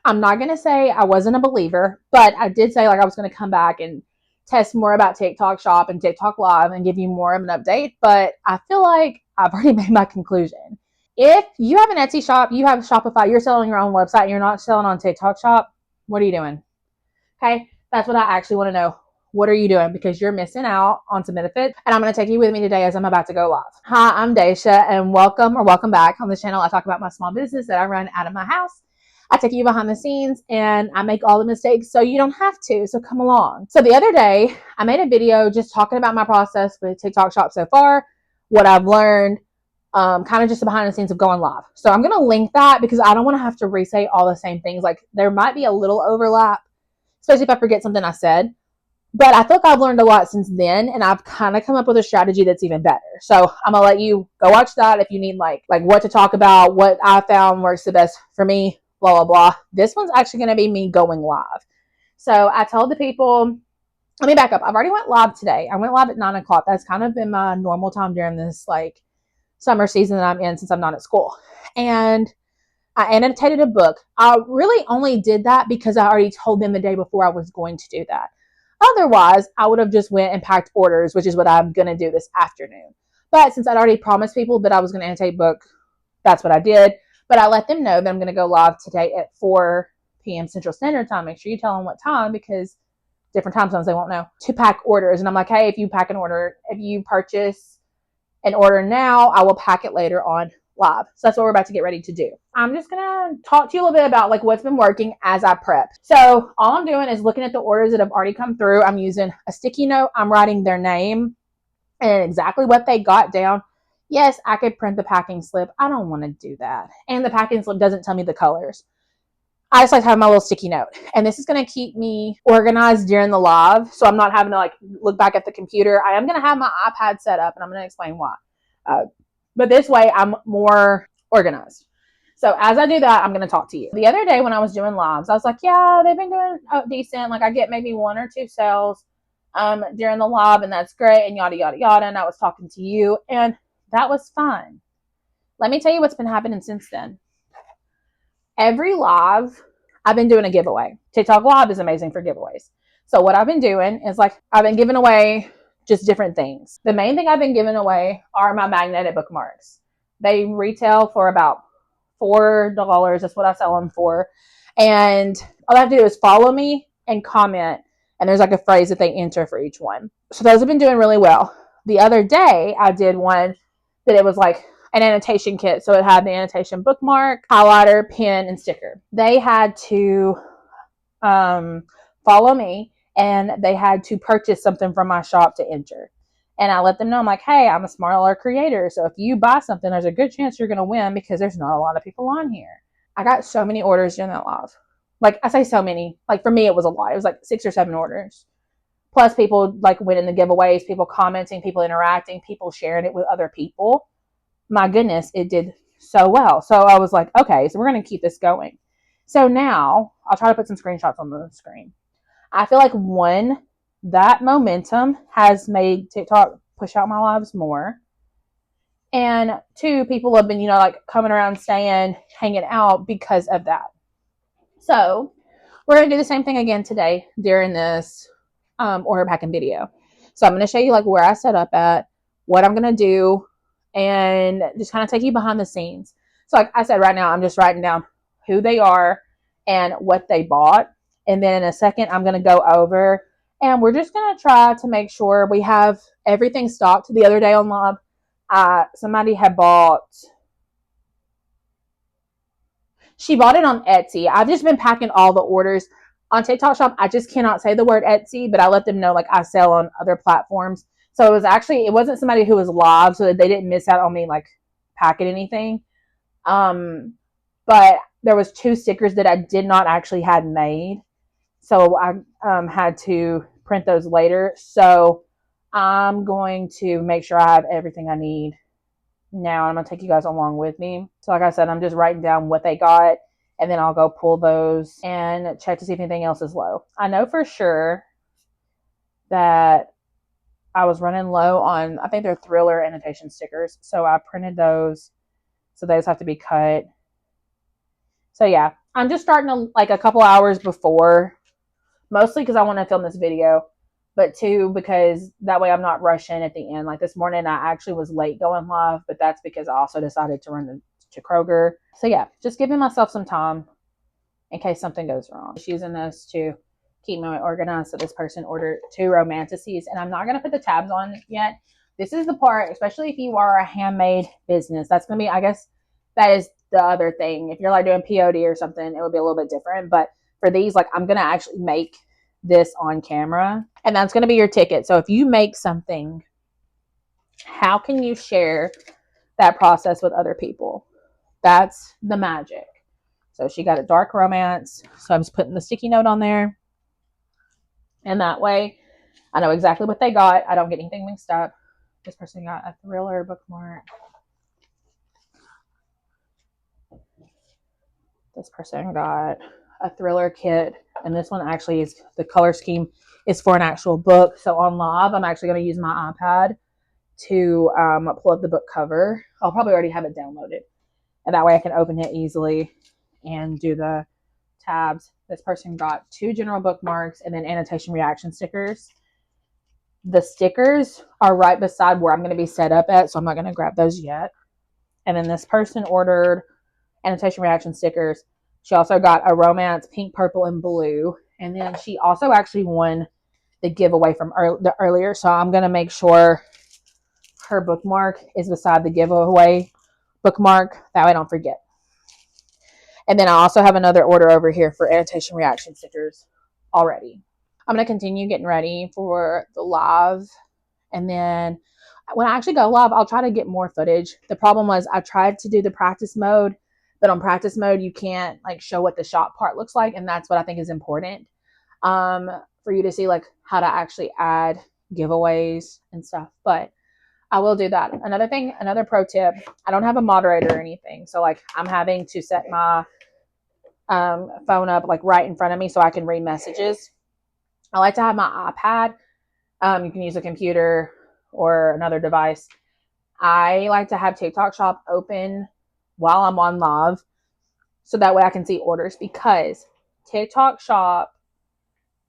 I'm not going to say I wasn't a believer, but I did say like I was going to come back and test more about TikTok Shop and TikTok Live and give you more of an update. But I feel like I've already made my conclusion. If you have an Etsy shop, you have Shopify, you're selling your own website, and you're not selling on TikTok Shop, what are you doing? Okay, that's what I actually want to know. What are you doing? Because you're missing out on some benefits. And I'm going to take you with me today as I'm about to go live. Hi, I'm Daisha, and welcome back on the channel. I talk about my small business that I run out of my house. I take you behind the scenes and I make all the mistakes so you don't have to. So come along. So the other day, I made a video just talking about my process with TikTok Shop so far, what I've learned, kind of just the behind the scenes of going live. So I'm going to link that because I don't want to have to re-say all the same things. Like there might be a little overlap, especially if I forget something I said. But I feel like I've learned a lot since then, and I've kind of come up with a strategy that's even better. So I'm gonna let you go watch that if you need like what to talk about, what I found works the best for me, blah blah blah. This one's actually gonna be me going live. So I told the people, let me back up. I've already went live today. I went live at 9 o'clock. That's kind of been my normal time during this like summer season that I'm in since I'm not at school. And I annotated a book. I really only did that because I already told them the day before I was going to do that. Otherwise, I would have just went and packed orders, which is what I'm going to do this afternoon. But since I'd already promised people that I was going to annotate book, that's what I did. But I let them know that I'm going to go live today at 4 p.m. Central Standard Time. Make sure you tell them what time because different time zones they won't know. To pack orders. And I'm like, hey, if you pack an order, if you purchase an order now, I will pack it later on live. So that's what we're about to get ready to do. I'm just gonna talk to you a little bit about like what's been working as I prep. So all I'm doing is looking at the orders that have already come through. I'm using a sticky note. I'm writing their name and exactly what they got down. Yes, I could print the packing slip. I don't want to do that. And the packing slip doesn't tell me the colors. I just like to have my little sticky note. And this is going to keep me organized during the live. So I'm not having to like look back at the computer. I am going to have my iPad set up and I'm going to explain why. But this way I'm more organized. So as I do that, I'm going to talk to you. The other day when I was doing lives, I was like, yeah, they've been doing decent. Like I get maybe 1 or 2 sales during the live and that's great and yada, yada, yada. And I was talking to you and that was fine. Let me tell you what's been happening since then. Every live, I've been doing a giveaway. TikTok Live is amazing for giveaways. So what I've been doing is like I've been giving away just different things. The main thing I've been giving away are my magnetic bookmarks. They retail for about $4. That's what I sell them for. And all I have to do is follow me and comment. And there's like a phrase that they enter for each one. So those have been doing really well. The other day, I did one that it was like an annotation kit. So it had the annotation bookmark, highlighter, pen, and sticker. They had to follow me and they had to purchase something from my shop to enter. And I let them know, I'm like, hey, I'm a smart alert creator. So if you buy something, there's a good chance you're going to win because there's not a lot of people on here. I got so many orders during that live. Like I say so many. Like for me, it was a lot. It was like 6 or 7 orders. Plus people like winning the giveaways, people commenting, people interacting, people sharing it with other people. My goodness, it did so well. So I was like, okay, so we're going to keep this going. So now I'll try to put some screenshots on the screen. I feel like one, that momentum has made TikTok push out my lives more. And 2, people have been, like coming around staying, hanging out because of that. So we're going to do the same thing again today during this order packing video. So I'm going to show you like where I set up at, what I'm going to do, and just kind of take you behind the scenes. So like I said, right now, I'm just writing down who they are and what they bought. And then in a second, I'm going to go over and we're just going to try to make sure we have everything stocked. The other day on live, somebody had bought, she bought it on Etsy. I've just been packing all the orders on TikTok Shop. I just cannot say the word Etsy, but I let them know like I sell on other platforms. So it wasn't somebody who was live, so that they didn't miss out on me like packing anything. But there was 2 stickers that I did not actually had made. So I had to print those later. So I'm going to make sure I have everything I need now. I'm going to take you guys along with me. So like I said, I'm just writing down what they got and then I'll go pull those and check to see if anything else is low. I know for sure that I was running low on, I think they're Thriller annotation stickers. So I printed those. So those have to be cut. So yeah, I'm just starting to, like a couple hours before, mostly because I want to film this video, but two, because that way I'm not rushing at the end. Like this morning, I actually was late going live, but that's because I also decided to run to Kroger. So yeah, just giving myself some time in case something goes wrong. Just using this to keep me organized. So this person ordered 2 Romanticises, and I'm not going to put the tabs on yet. This is the part, especially if you are a handmade business, that's going to be, I guess, that is the other thing. If you're like doing POD or something, it would be a little bit different. But for these, like I'm going to actually make this on camera, and that's going to be your ticket. So if you make something, how can you share that process with other people? That's the magic. So she got a dark romance. So I'm just putting the sticky note on there. And that way I know exactly what they got. I don't get anything mixed up. This person got a thriller bookmark. This person got a thriller kit. And this one actually is, the color scheme is for an actual book. So on live, I'm actually going to use my iPad to pull up the book cover. I'll probably already have it downloaded. And that way I can open it easily and do the tabs. This person got 2 general bookmarks and then annotation reaction stickers. The stickers are right beside where I'm going to be set up at, so I'm not going to grab those yet. And then this person ordered annotation reaction stickers. She also got a romance pink, purple, and blue. And then she also actually won the giveaway from the earlier, so I'm going to make sure her bookmark is beside the giveaway bookmark. That way I don't forget. And then I also have another order over here for annotation reaction stickers already. I'm going to continue getting ready for the live. And then when I actually go live, I'll try to get more footage. The problem was I tried to do the practice mode, but on practice mode, you can't like show what the shop part looks like. And that's what I think is important for you to see like how to actually add giveaways and stuff. But I will do that. Another thing, another pro tip, I don't have a moderator or anything. So like I'm having to set my phone up like right in front of me so I can read messages. I like to have my iPad. You can use a computer or another device. I like to have TikTok Shop open while I'm on live so that way I can see orders, because TikTok Shop,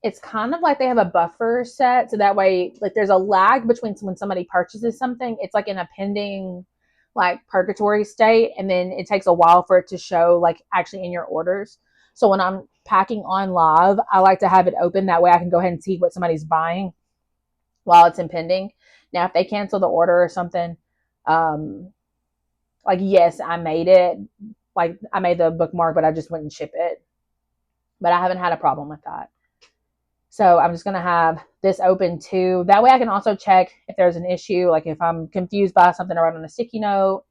it's kind of like they have a buffer set, so that way like there's a lag between when somebody purchases something. It's like in a pending like purgatory state, and then it takes a while for it to show like actually in your orders. So when I'm packing on live, I like to have it open, that way I can go ahead and see what somebody's buying while it's in pending. Now if they cancel the order or something, like yes, I made it, like I made the bookmark, but I just wouldn't ship it. But I haven't had a problem with that. So I'm just going to have this open too. That way I can also check if there's an issue, like if I'm confused by something I wrote on a sticky note,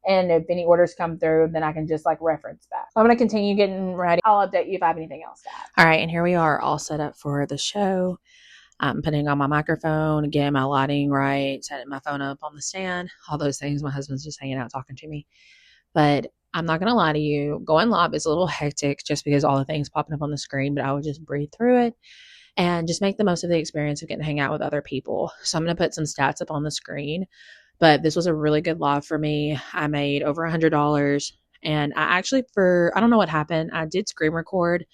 and if any orders come through, then I can just like reference back. I'm going to continue getting ready. I'll update you if I have anything else to add. All right, and here we are all set up for the show. I'm putting on my microphone, getting my lighting right, setting my phone up on the stand, all those things. My husband's just hanging out talking to me. But I'm not going to lie to you, going live is a little hectic just because all the things popping up on the screen, but I would just breathe through it and just make the most of the experience of getting to hang out with other people. So I'm going to put some stats up on the screen, but this was a really good live for me. I made over $100, and I actually, I don't know what happened. I did screen record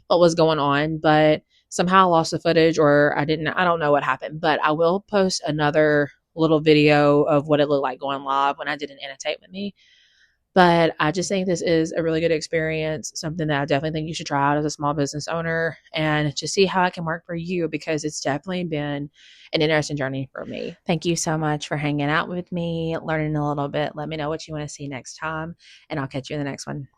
what was going on, but somehow I lost the footage, or I don't know what happened, but I will post another little video of what it looked like going live when I did an annotate with me. But I just think this is a really good experience, something that I definitely think you should try out as a small business owner, and just see how it can work for you, because it's definitely been an interesting journey for me. Thank you so much for hanging out with me, learning a little bit. Let me know what you want to see next time, and I'll catch you in the next one.